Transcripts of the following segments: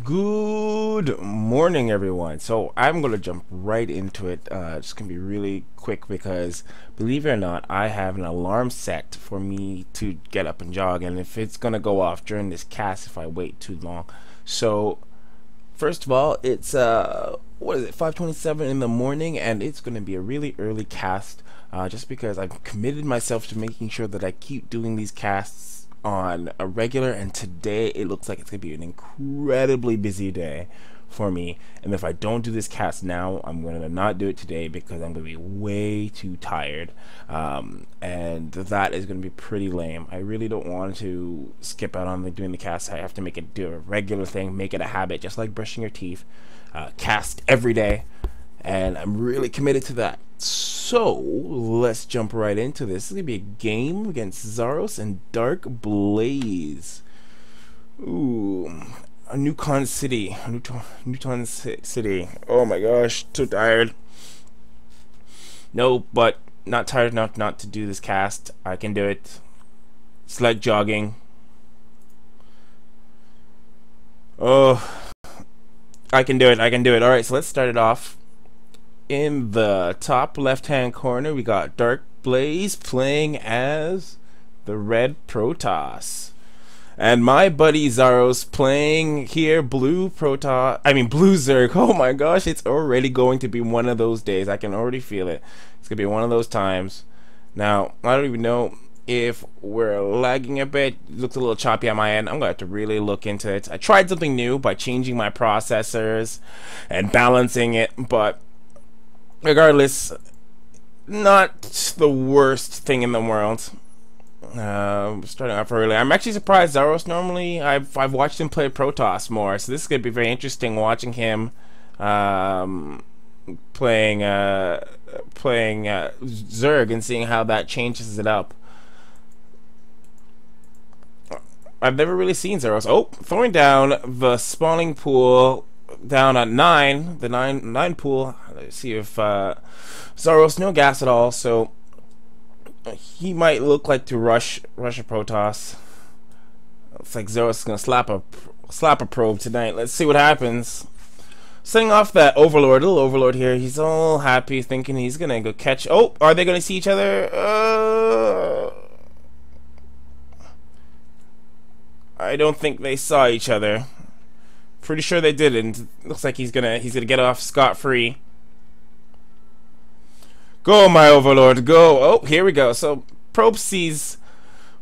Good morning, everyone. So I'm gonna jump right into it. It's gonna be really quick because, believe it or not, I have an alarm set for me to get up and jog, and if it's gonna go off during this cast if I wait too long. So first of all, it's what is it, 5:27 in the morning, and it's gonna be a really early cast. Just because I've committed myself to making sure that I keep doing these casts on a regular, and today it looks like it's gonna be an incredibly busy day for me, and if I don't do this cast now, I'm gonna not do it today because I'm gonna be way too tired, and that is gonna be pretty lame. I really don't want to skip out on doing the cast. I have to make it do a regular thing, make it a habit, just like brushing your teeth. Cast every day, and I'm really committed to that. So let's jump right into this. This is gonna be a game against Zaros and DarkBlaze. Ooh, a Newton City. Oh my gosh, too tired. No, but not tired enough not to do this cast. I can do it. It's like jogging. Oh, I can do it. I can do it. All right, so let's start it off. In the top left-hand corner, we got DarkBlaze playing as the red Protoss, and my buddy Zaros playing here blue Protoss. I mean blue Zerg. Oh my gosh, it's already going to be one of those days. I can already feel it. It's gonna be one of those times. Now I don't even know if we're lagging a bit. It looks a little choppy on my end. I'm gonna have to really look into it. I tried something new by changing my processors and balancing it, but regardless, not the worst thing in the world. Starting off early. I'm actually surprised. Zaros, normally I've watched him play Protoss more, so this is gonna be very interesting watching him playing Zerg and seeing how that changes it up. I've never really seen Zaros. Oh, throwing down the spawning pool down at 9, the 9 pool. Let's see if Zaros no gas at all, so he might look like to rush a Protoss. Looks like Zaros is gonna slap a probe tonight. Let's see what happens. Setting off that Overlord, little Overlord here. He's all happy, thinking he's gonna go catch. Oh, are they gonna see each other? I don't think they saw each other. Pretty sure they didn't. Looks like he's gonna get off scot-free. Go, my Overlord, go! Oh, here we go. So Probe sees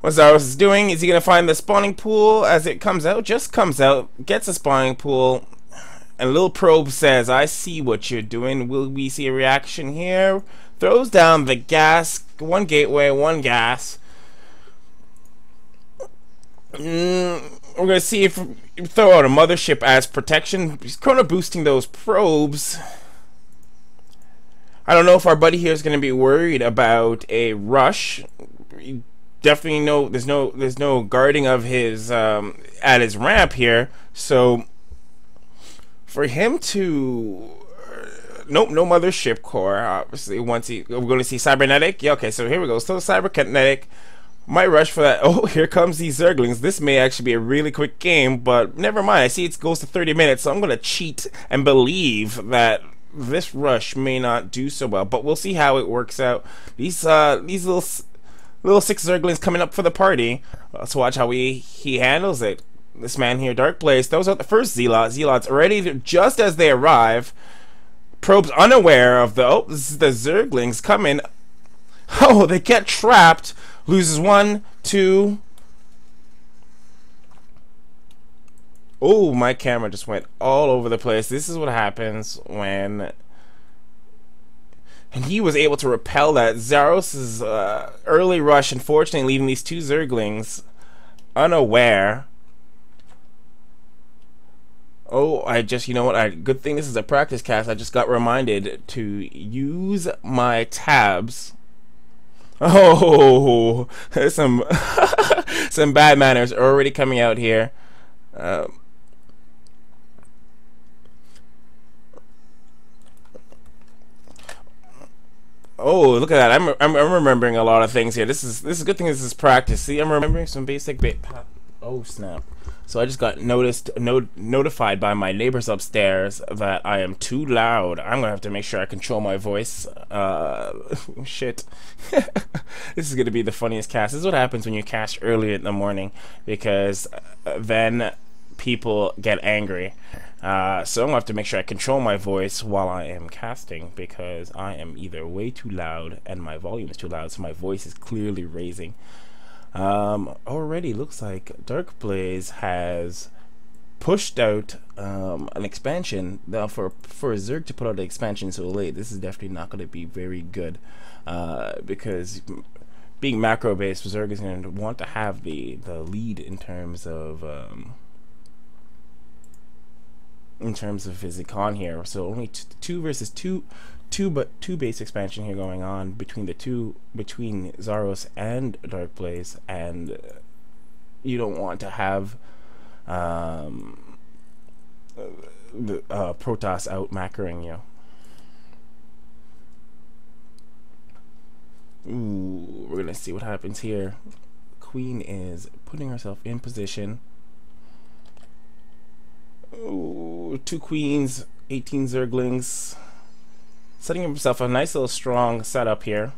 what Zaros is doing. Is he gonna find the spawning pool as it comes out? Just comes out, gets a spawning pool, and little Probe says, "I see what you're doing." Will we see a reaction here? Throws down the gas. One gateway, one gas. We're gonna see if we throw out a mothership as protection. He's kind of boosting those probes. I don't know if our buddy here is gonna be worried about a rush. You definitely know there's no guarding of his at his ramp here. So for him to nope, no mothership core. Obviously, we're gonna see cybernetic. Yeah, okay. So here we go. So cybernetic. Might rush for that. Oh, here comes these Zerglings. This may actually be a really quick game, but never mind. I see it goes to 30 minutes, so I'm going to cheat and believe that this rush may not do so well, but we'll see how it works out. These little 6 Zerglings coming up for the party. Let's watch how he handles it. This man here, DarkBlaze, throws out the first Zealot. Zealot's already, just as they arrive. Probe's unaware of the, this is the Zerglings coming. Oh, they get trapped. Loses 1, 2. Oh, my camera just went all over the place. This is what happens when... And he was able to repel that. Zaros' early rush, unfortunately, leaving these 2 Zerglings unaware. Oh, you know what? Good thing this is a practice cast. I just got reminded to use my tabs. Oh, there's some some bad manners already coming out here. Oh, look at that! I'm remembering a lot of things here. This is a good thing. This is practice. See, I'm remembering some basic bit. Oh snap! So I just got notified by my neighbors upstairs that I am too loud. I'm gonna have to make sure I control my voice. Shit. This is gonna be the funniest cast. This is what happens when you cast early in the morning, because then people get angry. So I'm gonna have to make sure I control my voice while I am casting, because I am either way too loud and my volume is too loud, so my voice is clearly raising. Already looks like DarkBlaze has pushed out an expansion. Now for Zerg to put out an expansion so late, this is definitely not going to be very good, because being macro based, Zerg is going to want to have the lead in terms of his econ here. So only two versus two base expansion here going on between Zaros and DarkBlaze, and you don't want to have the Protoss out macroing you. Ooh, we're gonna see what happens here. Queen is putting herself in position. Ooh, 2 queens, 18 zerglings, setting himself a nice little strong setup here.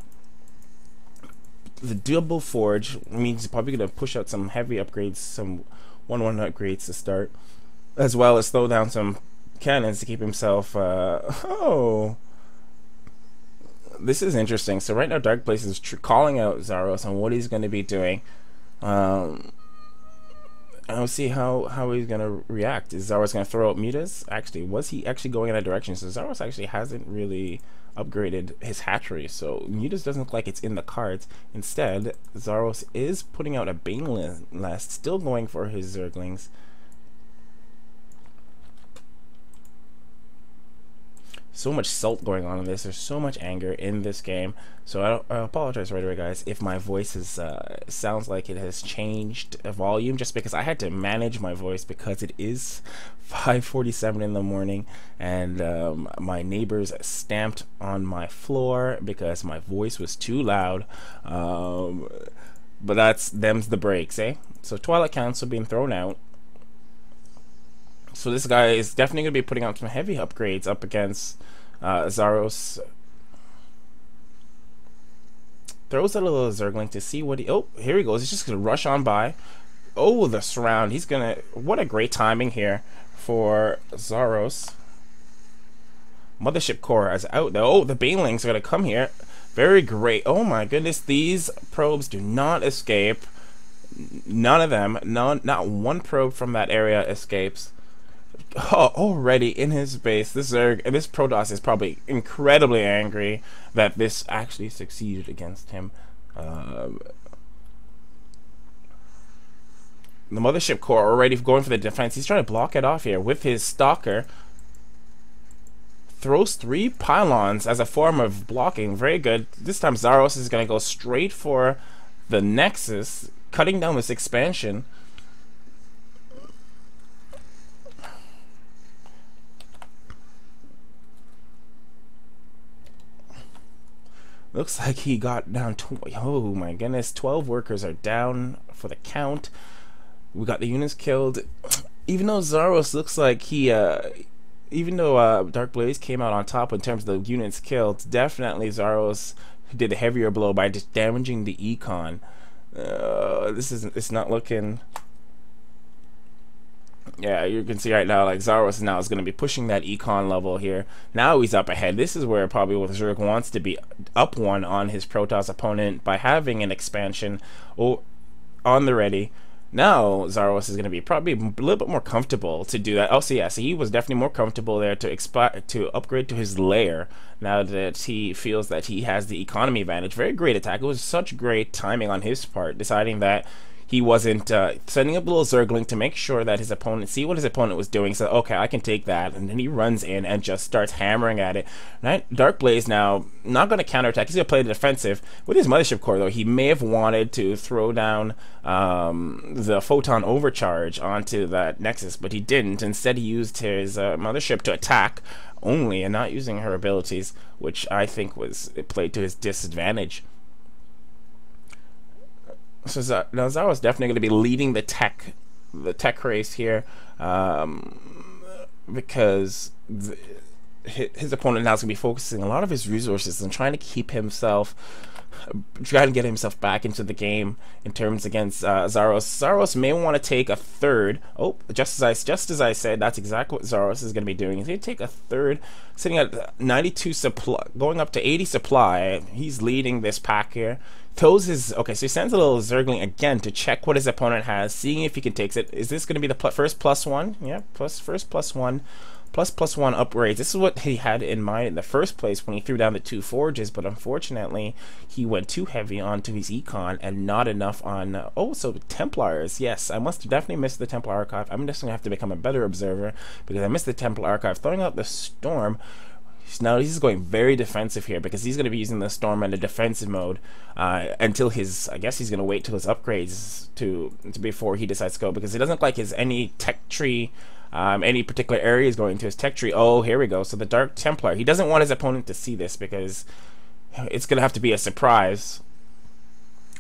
The double forge means he's probably gonna push out some heavy upgrades, some 1-1 upgrades to start, as well as slow down some cannons to keep himself. Oh, this is interesting. So right now, DarkBlaze is calling out Zaros on what he's going to be doing. I'll see how he's gonna react. Is Zaros gonna throw out mutas? Actually, was he actually going in that direction? So Zaros actually hasn't really upgraded his hatchery, so mutas doesn't look like it's in the cards. Instead, Zaros is putting out a Banelast, still going for his Zerglings. So much salt going on in this. There's so much anger in this game. So I apologize right away, guys, if my voice is sounds like it has changed volume, just because I had to manage my voice because it is 5:47 in the morning, and my neighbors stamped on my floor because my voice was too loud. But them's the breaks, eh? So Twilight Council being thrown out. So this guy is definitely going to be putting out some heavy upgrades up against Zaros. Throws out a little Zergling to see what he... Oh, here he goes. He's just going to rush on by. Oh, the surround. He's going to... What a great timing here for Zaros. Mothership Core is out there. Oh, the Banelings are going to come here. Very great. Oh my goodness. These probes do not escape. None of them. Not one probe from that area escapes. Oh, already in his base, this Protoss is probably incredibly angry that this actually succeeded against him. The Mothership Core already going for the defense. He's trying to block it off here with his Stalker. Throws 3 pylons as a form of blocking. Very good. This time Zaros is going to go straight for the Nexus, cutting down this expansion. Looks like he got down to, oh my goodness, 12 workers are down for the count. We got the units killed. Even though Zaros looks like he, even though DarkBlaze came out on top in terms of the units killed, definitely Zaros did a heavier blow by just damaging the econ. It's not looking... Yeah, you can see right now, like, Zaros now is going to be pushing that econ level here. Now he's up ahead. This is where probably what Zerg wants to be up 1 on his Protoss opponent by having an expansion on the ready. Now Zaros is going to be probably a little bit more comfortable to do that. Oh, so yeah, so he was definitely more comfortable there to upgrade to his lair now that he feels that he has the economy advantage. Very great attack. It was such great timing on his part, deciding that he wasn't sending up a little Zergling to make sure that his opponent, see what his opponent was doing, so okay, I can take that, and then he runs in and just starts hammering at it. Right? DarkBlaze now not going to counterattack. He's going to play the defensive. With his Mothership Core, though, he may have wanted to throw down the Photon Overcharge onto that Nexus, but he didn't. Instead, he used his Mothership to attack only and not using her abilities, which I think it played to his disadvantage. So now Zaros definitely going to be leading the tech tech race here, because his opponent now is going to be focusing a lot of his resources and trying to keep himself, trying to get himself back into the game in terms against Zaros. Zaros may want to take a third. Oh, just as I said, that's exactly what Zaros is going to be doing. He's going to take a third, sitting at 92 supply, going up to 80 supply. He's leading this pack here. Throws his, okay, so he sends a little Zergling again to check what his opponent has, seeing if he can take it. Is this going to be the first +1? Yeah, first +1. +1 upgrades. This is what he had in mind in the first place when he threw down the 2 forges, but unfortunately he went too heavy onto his econ and not enough on so Templars. Yes, I must have definitely missed the Templar Archive. I'm just gonna have to become a better observer because I missed the Templar Archive. Throwing out the Storm. Now he's going very defensive here because he's going to be using the Storm in a defensive mode until his, I guess he's going to wait till his upgrades to before he decides to go, because it doesn't look like his any tech tree, any particular area is going to his tech tree. Oh, here we go. So the Dark Templar, he doesn't want his opponent to see this because it's going to have to be a surprise.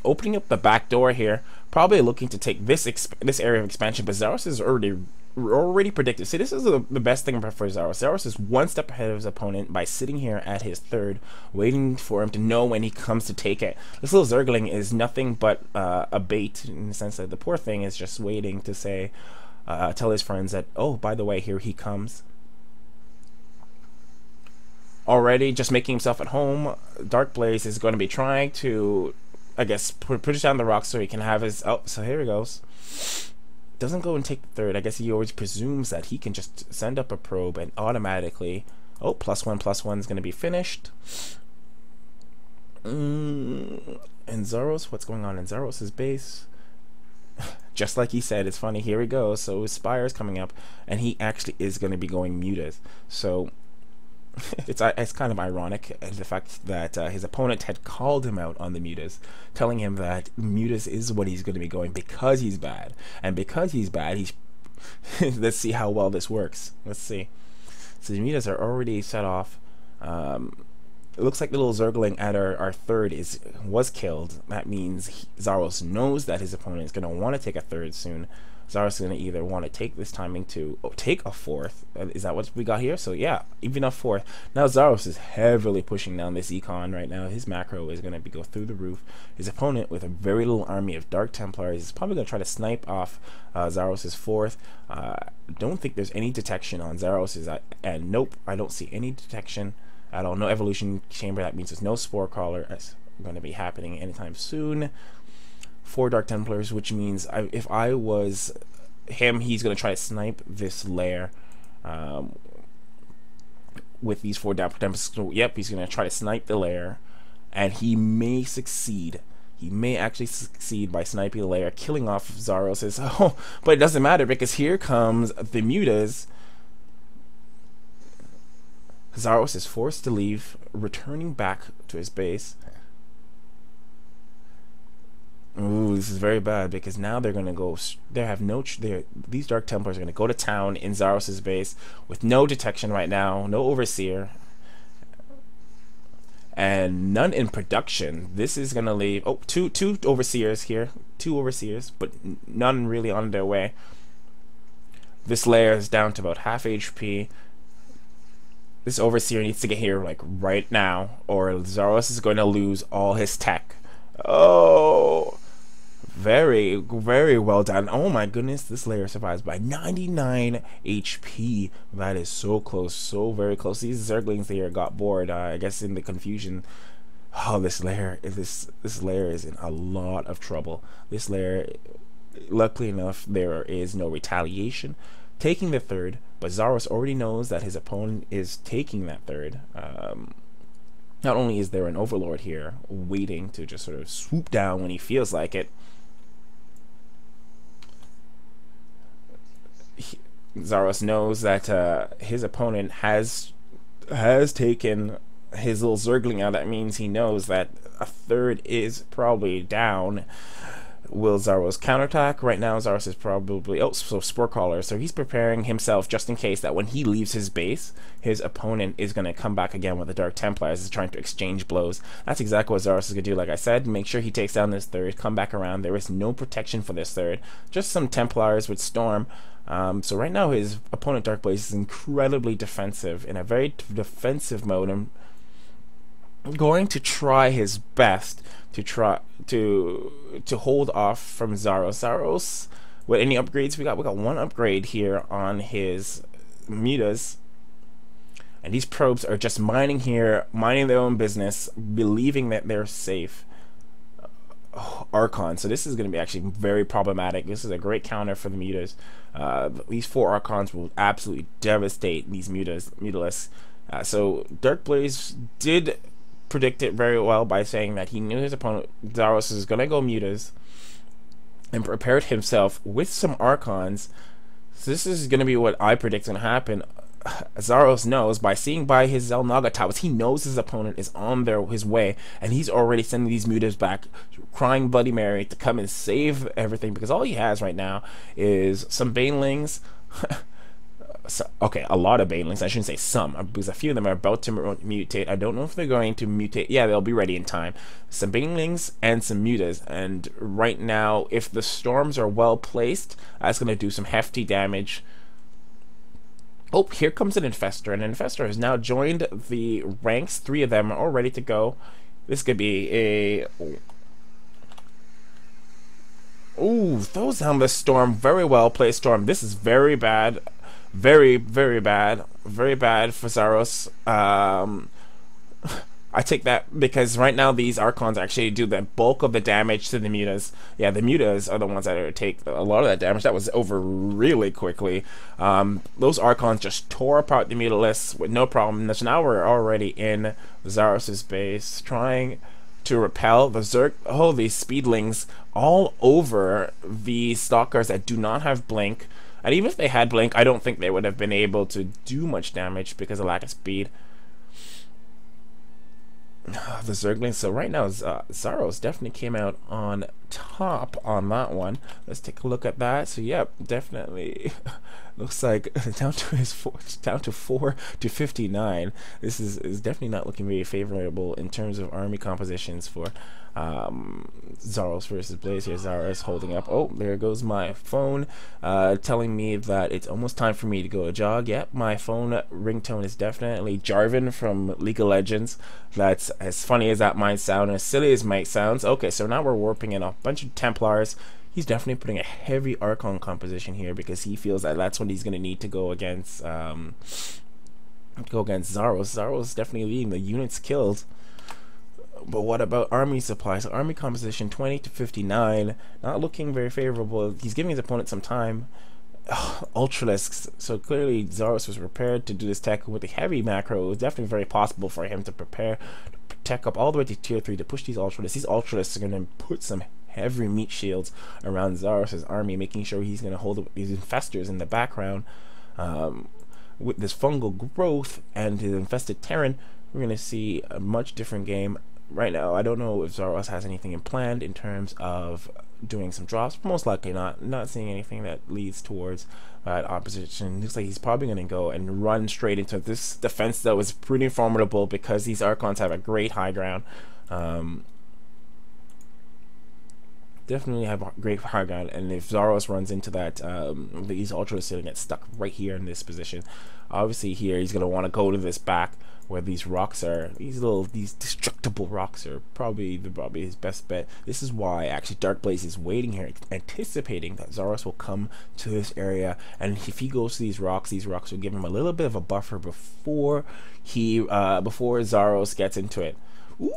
Opening up the back door here, probably looking to take this area of expansion, but Zaros is already predicted. See, this is the best thing for Zaros. Zaros is one step ahead of his opponent by sitting here at his third, waiting for him to know when he comes to take it. This little Zergling is nothing but a bait, in the sense that the poor thing is just waiting to say, tell his friends that, oh, by the way, here he comes. Already just making himself at home. DarkBlaze is going to be trying to, I guess, push down the rock so he can have his, oh, so here he goes. Doesn't go and take the third. I guess he always presumes that he can just send up a probe and automatically, oh, +1/+1 is going to be finished. And Zaros, what's going on in Zaros' base? Just like he said, it's funny, here he goes. So his Spire is coming up, and he actually is going to be going muted. So it's kind of ironic, the fact that his opponent had called him out on the mutas, telling him that mutas is what he's going to be going because he's bad, and because he's bad, he's let's see how well this works. Let's see. So the mutas are already set off. It looks like the little Zergling at our third was killed. That means Zaros knows that his opponent is going to want to take a third soon. Zaros is going to either want to take this timing to take a fourth. Is that what we got here? So yeah, even a fourth. Now Zaros is heavily pushing down this econ right now. His macro is going to go through the roof. His opponent, with a very little army of Dark Templars, is probably going to try to snipe off Zaros' fourth. Don't think there's any detection on Zaros', and nope, I don't see any detection at all. No evolution chamber. That means there's no spore crawler that's going to be happening anytime soon. 4 Dark Templars, which means if I was him, he's going to try to snipe this lair with these 4 Dark Templars. So, yep, he's going to try to snipe the lair, and he may succeed. He may actually succeed by sniping the lair, killing off Zaros'. Oh, but it doesn't matter because here comes the mutas. Zaros is forced to leave, returning back to his base. Ooh, this is very bad because now they're gonna go. These Dark Templars are gonna go to town in Zaros' base with no detection right now, no overseer, and none in production. This is gonna leave. Oh, two overseers here, 2 overseers, but none really on their way. This layer is down to about half HP. This overseer needs to get here like right now, or Zaros is going to lose all his tech. Oh, very, very well done. Oh my goodness, this layer survives by 99 HP. That is so close, so very close. These Zerglings here got bored, I guess, in the confusion. Oh, this layer is in a lot of trouble. This layer, luckily enough, there is no retaliation. Taking the third, but Zaros already knows that his opponent is taking that third. Not only is there an overlord here waiting to just sort of swoop down when he feels like it, Zaros knows that his opponent has taken his little Zergling out. That means he knows that a third is probably down. Will Zaros counterattack? Right now, Zaros is probably Spore Caller, so he's preparing himself just in case that when he leaves his base, his opponent is going to come back again with the Dark Templars, is trying to exchange blows. That's exactly what Zaros is going to do. Like I said, make sure he takes down this third, come back around. There is no protection for this third, just some Templars with Storm. So right now, his opponent DarkBlaze is incredibly defensive, in a very defensive mode, and going to try his best to hold off from Zaros. Zaros, with any upgrades we got one upgrade here on his mutas, and these probes are just mining here, minding their own business, believing that they're safe. Archon, so this is going to be actually very problematic. This is a great counter for the mutas. These 4 Archons will absolutely devastate these mutalists. So DarkBlaze did predict it very well by saying that he knew his opponent Zaros is going to go mutas and prepared himself with some Archons. So this is going to be what I predict is going to happen. Zaros knows by seeing by his Xel'Naga towers, he knows his opponent is on his way, and he's already sending these mutas back, crying Bloody Mary to come and save everything, because all he has right now is some Banelings. So, okay, a lot of Banelings. I shouldn't say some, because a few of them are about to mutate. I don't know if they're going to mutate. Yeah, they'll be ready in time. Some Banelings and some mutas. And right now, if the storms are well placed, that's going to do some hefty damage. Oh, here comes an Infestor. An Infestor has now joined the ranks. 3 of them are all ready to go. This could be a... Ooh, throws down the Storm. Very well placed Storm. This is very bad. Very, very bad. Very bad for Zaros. I take that because right now these Archons actually do the bulk of the damage to the mutas. Yeah, the mutas are the ones that take a lot of that damage. That was over really quickly. Those Archons just tore apart the mutalists with no problem. So now we're already in Zaros' base, trying to repel the Zerg. Oh, these Speedlings all over the Stalkers that do not have Blink. And even if they had Blink, I don't think they would have been able to do much damage because of lack of speed. The Zerglings. So right now, Zaros definitely came out on top on that one. Let's take a look at that. So yep, definitely looks like down to 4 to 59. This is definitely not looking very favorable in terms of army compositions for Zaros versus Blaze here. Zaros holding up. Oh, there goes my phone, telling me that it's almost time for me to go a jog. Yep, my phone ringtone is definitely Jarvan from League of Legends. That's as funny as that might sound, as silly as it might sound. Okay, so now we're warping in a bunch of Templars. He's definitely putting a heavy Archon composition here because he feels that that's what he's going to need to go against Zaros. Zaros definitely leading the units killed. But what about army supplies? Army composition 20 to 59, not looking very favorable. He's giving his opponent some time. Ultralisks. So clearly Zaros was prepared to do this tech with a heavy macro. It was definitely very possible for him to prepare to tech up all the way to tier 3 to push these Ultralisks. These Ultralisks are going to put some heavy meat shields around Zaros' army, making sure he's going to hold these Infestors in the background. With this fungal growth and his infested Terran, we're going to see a much different game. Right now, I don't know if Zaros has anything planned in terms of doing some drops. Most likely not seeing anything that leads towards that opposition. Looks like he's probably going to go and run straight into this defense that was pretty formidable because these Archons have a great high ground. Definitely have a great high ground, and if Zaros runs into that, these Ultras are going to get stuck right here in this position. Obviously here he's going to want to go to this back where these rocks are, these destructible rocks are probably his best bet. This is why actually DarkBlaze is waiting here, anticipating that Zaros will come to this area, and if he goes to these rocks will give him a little bit of a buffer before Zaros gets into it.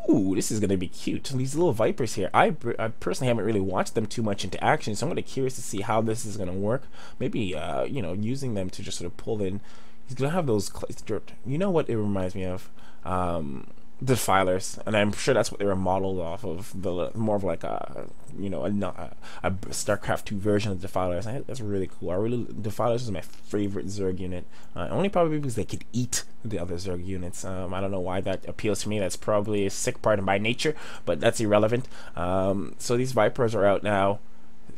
Ooh, this is going to be cute. These little Vipers here, I personally haven't really watched them too much into action, so I'm going to be curious to see how this is going to work. Maybe, you know, using them to just sort of pull in. He's going to have those, you know what it reminds me of? Defilers, and I'm sure that's what they were modeled off of. The more of like a, you know, a StarCraft 2 version of Defilers. I think that's really cool. I really Defilers is my favorite Zerg unit, only probably because they could eat the other Zerg units. I don't know why that appeals to me. That's probably a sick part of my nature, but that's irrelevant. So these Vipers are out now,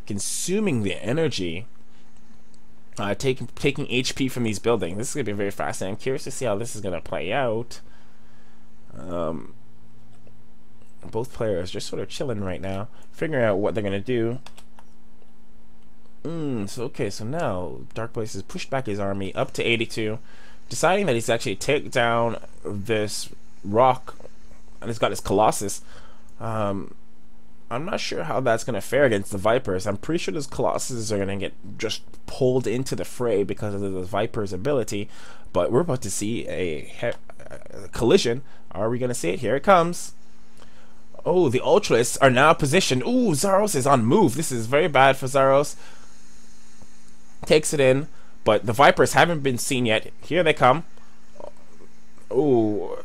consuming the energy. Taking HP from these buildings. This is gonna be very fascinating. I'm curious to see how this is gonna play out. Both players just sort of chilling right now, figuring out what they're gonna do. So now DarkBlaze has pushed back his army up to 82, deciding that he's actually take down this rock, and he's got his Colossus. I'm not sure how that's going to fare against the Vipers. I'm pretty sure those Colossuses are going to get just pulled into the fray because of the Viper's ability. But we're about to see a collision. Are we going to see it? Here it comes. Oh, the Ultralists are now positioned. Ooh, Zaros is on move. This is very bad for Zaros. Takes it in. But the Vipers haven't been seen yet. Here they come. Ooh,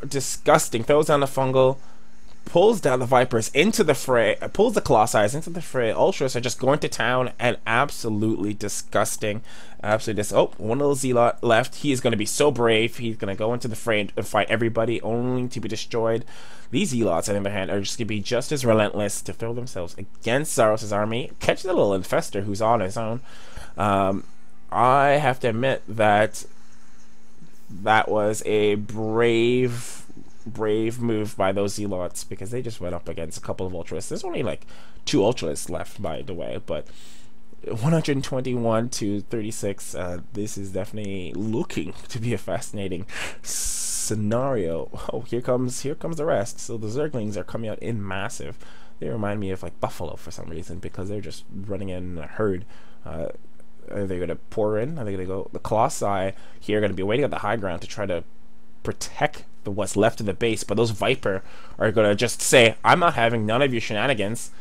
disgusting. Throws down the fungal. Pulls down the Vipers into the fray, pulls the Colossi into the fray. Ultras are just going to town, and absolutely disgusting. Oh, one little Zealot left. He is going to be so brave. He's going to go into the fray and fight everybody, only to be destroyed. These Zealots, on the other hand, are just going to be just as relentless to throw themselves against Zaros' army. Catch the little infestor who's on his own. I have to admit that that was a brave move by those Zealots, because they just went up against a couple of Ultralists. There's only like 2 Ultralists left, by the way, but 121 to 36. This is definitely looking to be a fascinating scenario. Oh, here comes the rest. So the Zerglings are coming out in massive. They remind me of like Buffalo for some reason, because they're just running in a herd. Are they going to pour in? Are they going to go? The Colossi here are going to be waiting at the high ground to try to protect what's left of the base, but those Viper are gonna just say, I'm not having none of your shenanigans.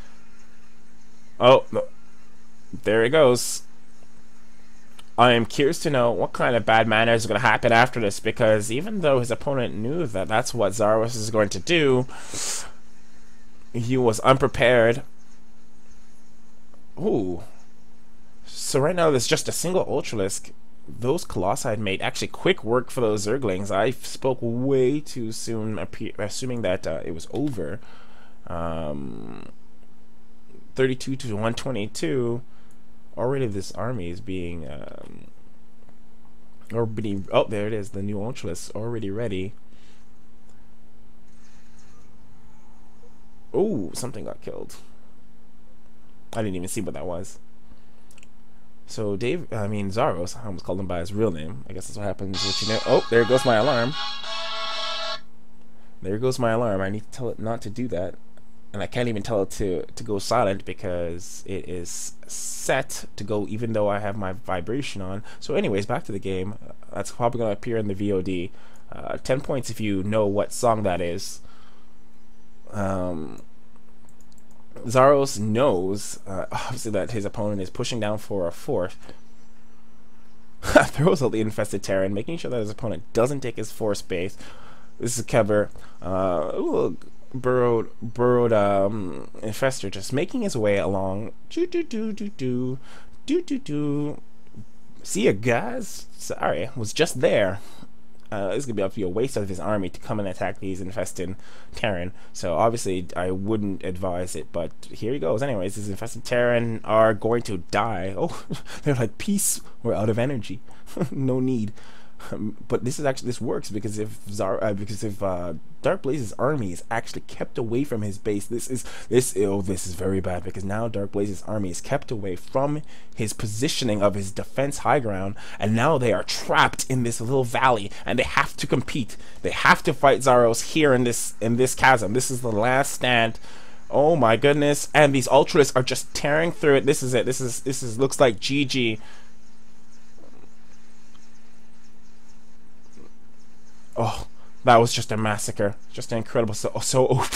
Oh, no. There it goes. I am curious to know what kind of bad manners is going to happen after this, because even though his opponent knew that that's what Zaros is going to do, he was unprepared. Ooh. So right now there's just a single Ultralisk. Those Colossi had made actually quick work for those Zerglings. I spoke way too soon, assuming that it was over. 32 to 122. Already this army is being oh, there it is, the new Ultralisk already ready. Oh, something got killed. I didn't even see what that was. So Zaros, I almost called him by his real name. I guess that's what happens. Oh, there goes my alarm. There goes my alarm. I need to tell it not to do that. And I can't even tell it to go silent, because it is set to go even though I have my vibration on. So anyways, back to the game. That's probably going to appear in the VOD. 10 points if you know what song that is. Zaros knows, obviously, that his opponent is pushing down for a 4th. Throws out the infested Terran, making sure that his opponent doesn't take his 4th base. This is Kever. Burrowed infestor just making his way along. See ya, guys. Sorry, was just there. This is gonna be a waste of his army to come and attack these infested Terran. So obviously I wouldn't advise it, but here he goes. Anyways, these infested Terran are going to die. Oh, they're like, peace. We're out of energy. No need. But this works because if DarkBlaze's army is actually kept away from his base, this is very bad, because now DarkBlaze's army is kept away from his positioning of his defense high ground, and now they are trapped in this little valley, and they have to compete. They have to fight Zaros here in this chasm. This is the last stand. Oh my goodness! And these Ultralists are just tearing through it. This is it. This is looks like GG. Oh, that was just a massacre. Just incredible. So OP.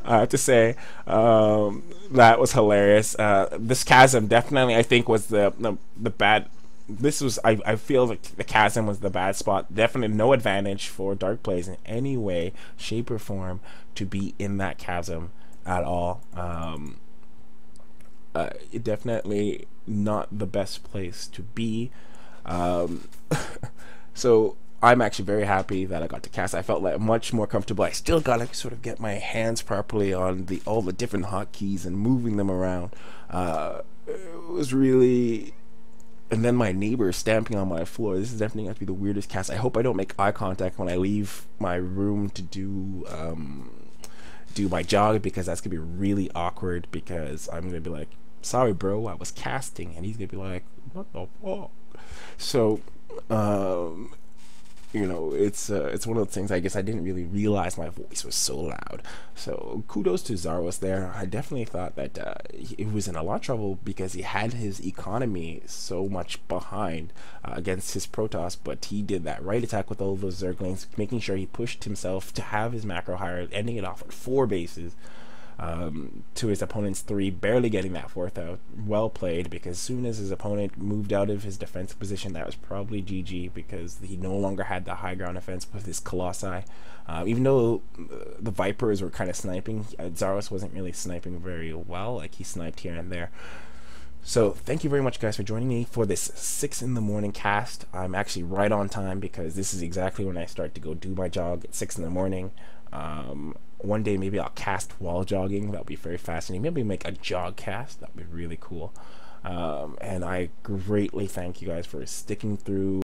I have to say, that was hilarious. This chasm definitely, I think, was the bad this was, I feel like the chasm was the bad spot. Definitely no advantage for DarkBlaze in any way, shape, or form to be in that chasm at all. It definitely not the best place to be. So I'm actually very happy that I got to cast. I felt like much more comfortable. I still got to sort of get my hands properly on all the different hotkeys and moving them around. It was really. And then my neighbor stamping on my floor. This is definitely going to be the weirdest cast. I hope I don't make eye contact when I leave my room to do my jog, because that's gonna be really awkward, because I'm gonna be like, sorry bro, I was casting, and he's gonna be like, what the fuck? So you know, it's one of those things. I guess I didn't really realize my voice was so loud. So kudos to Zaros there. I definitely thought that he was in a lot of trouble because he had his economy so much behind against his Protoss, but he did that right attack with all those Zerglings, making sure he pushed himself to have his macro higher, ending it off at 4 bases. To his opponent's 3, barely getting that 4th out. Well played, because as soon as his opponent moved out of his defensive position, that was probably GG, because he no longer had the high ground offense with his Colossi. Even though the Vipers were kind of sniping, Zaros wasn't really sniping very well. Like, he sniped here and there. So thank you very much, guys, for joining me for this 6 in the morning cast. I'm actually right on time, because this is exactly when I start to go do my jog at 6 in the morning. One day maybe I'll cast while jogging. That'll be very fascinating. Maybe make a jog cast. That'd be really cool. And I greatly thank you guys for sticking through